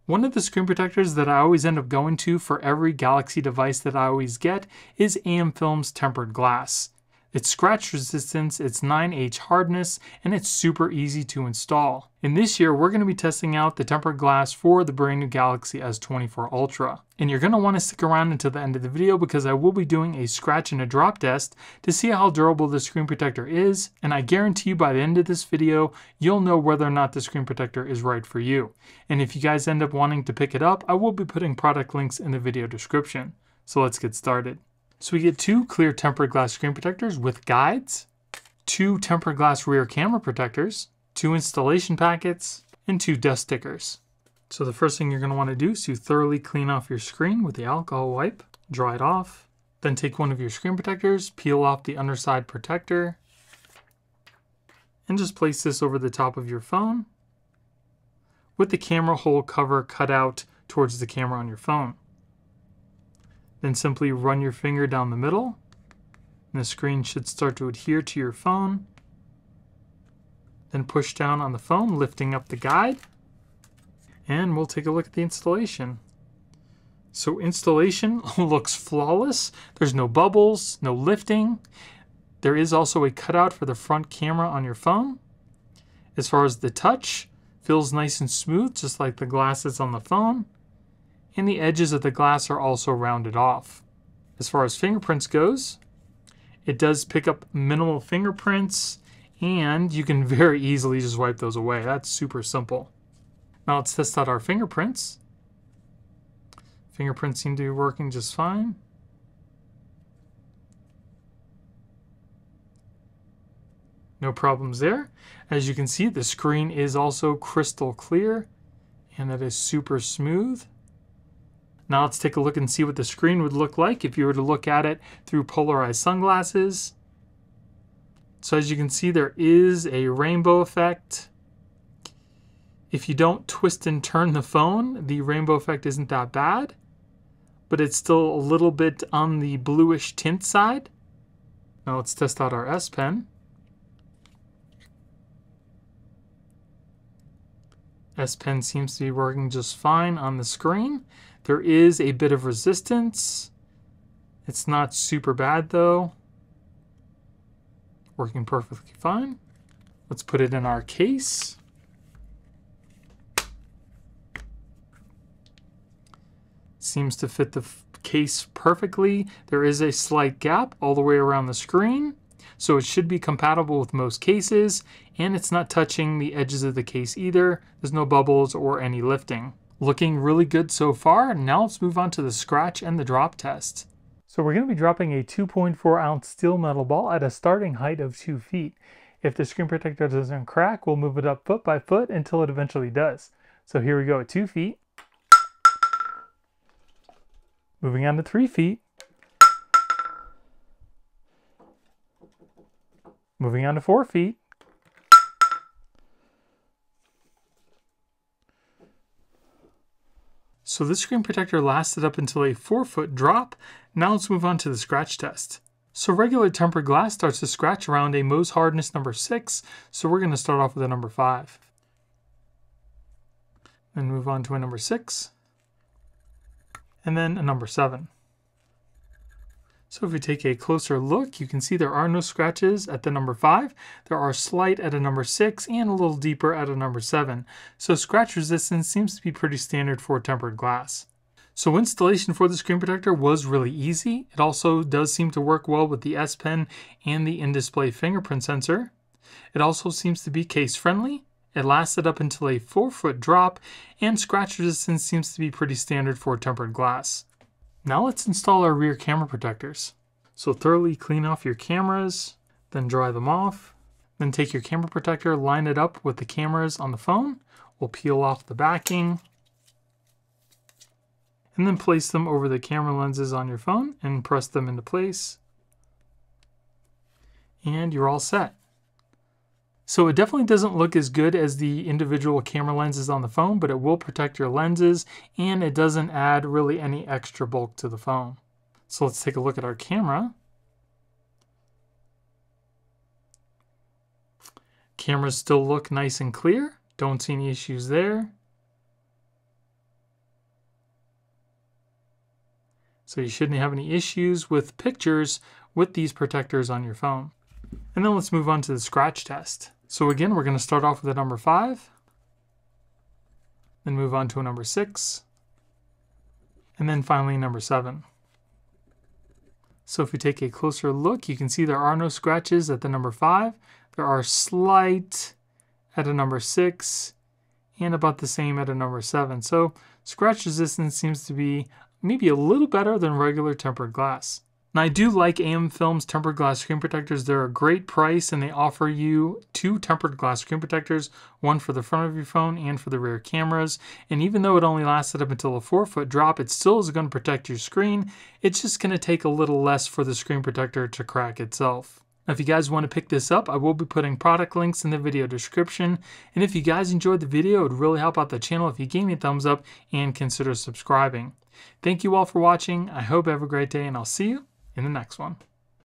One of the screen protectors that I always end up going to for every Galaxy device that I always get is AmFilm's tempered glass. It's scratch resistance, it's 9H hardness, and it's super easy to install. And this year we're going to be testing out the tempered glass for the brand new Galaxy S24 Ultra. And you're going to want to stick around until the end of the video because I will be doing a scratch and a drop test to see how durable the screen protector is, and I guarantee you by the end of this video you'll know whether or not the screen protector is right for you. And if you guys end up wanting to pick it up, I will be putting product links in the video description. So let's get started. So we get 2 clear tempered glass screen protectors with guides, 2 tempered glass rear camera protectors, 2 installation packets, and 2 dust stickers. So the first thing you're going to want to do is to thoroughly clean off your screen with the alcohol wipe, dry it off, then take one of your screen protectors, peel off the underside protector, and just place this over the top of your phone with the camera hole cover cut out towards the camera on your phone. Then simply run your finger down the middle, and the screen should start to adhere to your phone. Then push down on the phone, lifting up the guide, and we'll take a look at the installation. So installation looks flawless. There's no bubbles, no lifting. There is also a cutout for the front camera on your phone. As far as the touch, feels nice and smooth, just like the glasses on the phone. And the edges of the glass are also rounded off. As far as fingerprints goes, it does pick up minimal fingerprints, and you can very easily just wipe those away. That's super simple. Now let's test out our fingerprints. Fingerprints seem to be working just fine. No problems there. As you can see, the screen is also crystal clear, and that is super smooth. Now let's take a look and see what the screen would look like if you were to look at it through polarized sunglasses. So as you can see, there is a rainbow effect. If you don't twist and turn the phone, the rainbow effect isn't that bad, but it's still a little bit on the bluish tint side. Now let's test out our S Pen. S Pen seems to be working just fine on the screen. There is a bit of resistance. It's not super bad though. Working perfectly fine. Let's put it in our case. Seems to fit the case perfectly. There is a slight gap all the way around the screen, so it should be compatible with most cases, and it's not touching the edges of the case either. There's no bubbles or any lifting. Looking really good so far. Now let's move on to the scratch and the drop test. So we're going to be dropping a 2.4 ounce steel metal ball at a starting height of 2 feet. If the screen protector doesn't crack, we'll move it up foot by foot until it eventually does. So here we go at 2 feet. Moving on to 3 feet. Moving on to 4 feet. So this screen protector lasted up until a 4-foot drop. Now let's move on to the scratch test. So regular tempered glass starts to scratch around a Mohs hardness number 6. So we're going to start off with a number 5. Then move on to a number 6. And then a number 7. So if we take a closer look, you can see there are no scratches at the number 5. There are slight at a number 6 and a little deeper at a number 7. So scratch resistance seems to be pretty standard for tempered glass. So installation for the screen protector was really easy. It also does seem to work well with the S Pen and the in-display fingerprint sensor. It also seems to be case friendly. It lasted up until a 4-foot drop, and scratch resistance seems to be pretty standard for tempered glass. Now let's install our rear camera protectors. So thoroughly clean off your cameras, then dry them off. Then take your camera protector, line it up with the cameras on the phone. We'll peel off the backing, and then place them over the camera lenses on your phone and press them into place. And you're all set. So it definitely doesn't look as good as the individual camera lenses on the phone, but it will protect your lenses, and it doesn't add really any extra bulk to the phone. So let's take a look at our camera. Cameras still look nice and clear. Don't see any issues there. So you shouldn't have any issues with pictures with these protectors on your phone. And then let's move on to the scratch test. So again, we're going to start off with a number 5, then move on to a number 6, and then finally number 7. So if we take a closer look, you can see there are no scratches at the number 5. There are slight at a number 6 and about the same at a number 7. So scratch resistance seems to be maybe a little better than regular tempered glass. Now I do like AmFilm's tempered glass screen protectors. They're a great price and they offer you 2 tempered glass screen protectors, one for the front of your phone and for the rear cameras. And even though it only lasted up until a 4-foot drop, it still is going to protect your screen. It's just going to take a little less for the screen protector to crack itself. Now, if you guys want to pick this up, I will be putting product links in the video description. And if you guys enjoyed the video, it would really help out the channel if you gave me a thumbs up and consider subscribing. Thank you all for watching. I hope you have a great day and I'll see you in the next one.